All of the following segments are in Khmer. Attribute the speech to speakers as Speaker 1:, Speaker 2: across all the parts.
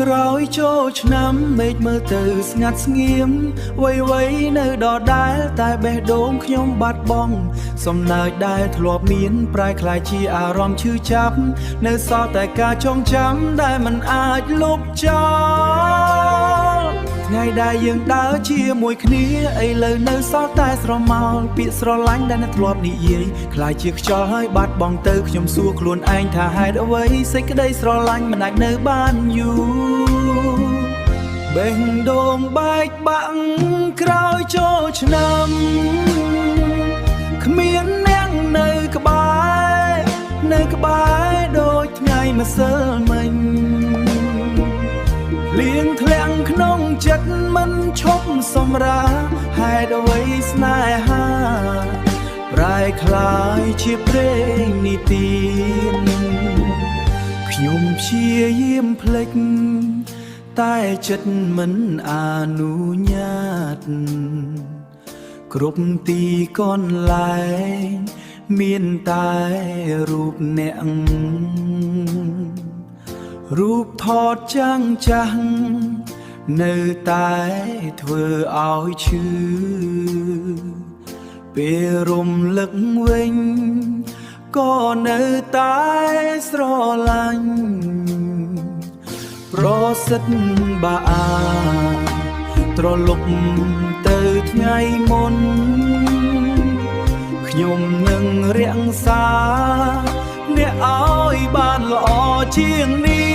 Speaker 1: ក្រោយចូលឆ្នាំមេឃមើលទៅស្ងាត់ស្ងៀមវ័យនៅដដែលតែបេះដូងខ្ញុំបាត់បង់សំណើចដែលធ្លាប់មានប្រែក្លាយជាអារម្មណ៍ឈឺចាប់នៅសល់តែការចងចាំដែលមិនអាចលុបចោលថ្ងៃដែលយើងដើរជាមួយគ្នាឥឡូវនៅសល់តែស្រមោលពាក្យស្រឡាញ់ដែលនៅធ្លាប់និយាយក្លាយជាខ្យល់ហើយបាត់បង់ទៅខ្ញុំសួរខ្លួនឯងថាហេតុអ្វីសេចក្តីស្រឡាញ់មិនអាចនៅបានយូរបេះដូងបែកបាក់ក្រោយចូលឆ្នាំគ្មានអ្នកនៅក្បែរដូចថ្ងៃម្សិលមិញលៀងធ្លាក់ក្នុងចិត្តមិនឈប់សម្រាហេតុអ្វីស្នេហាប្រែក្លាយជាព្រេងនិទានខ្ញុំព្យាយាមភ្លេចតែចិត្តមិនអនុញ្ញាតគ្រប់ទីកន្លែងមានតែរូបអ្នករូបថតចាំងចាស់នៅតែធ្វើឲ្យឈឺពេលរំលឹកវិញក៏នៅតែស្រឡាញ់ប្រសិទ្ធបើអាចត្រឡប់ទៅថ្ងៃមុនខ្ញុំនឹងរក្សាអ្នកឲ្យបានល្អជាងនេះ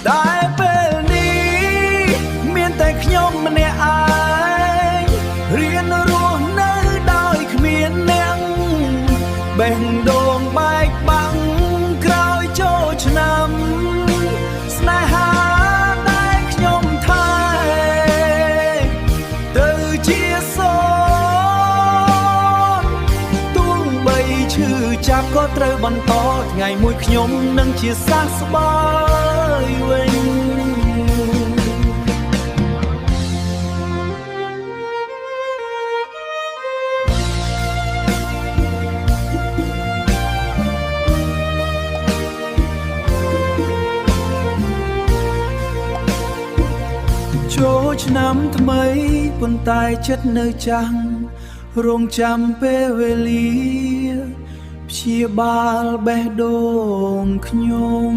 Speaker 1: តែពេលនេះមានតែខ្ញុំម្នាក់ឯងរៀនរស់នៅដោយគ្មានអ្នកបេះដូងបែកបាក់ក្រោយចូលឆ្នាំស្នេហាដែលខ្ញុំថែទៅជាសូន្យទោះបីឈឺចាប់ក៏ត្រូវបន្តថ្ងៃមួយខ្ញុំនឹងជាសះស្បើយវិញចូលឆ្នាំថ្មីប៉ុន្តែចិត្តនៅចាំងរងចាំពេលវេលាព្យាបាលបេះដូងខ្ញុំ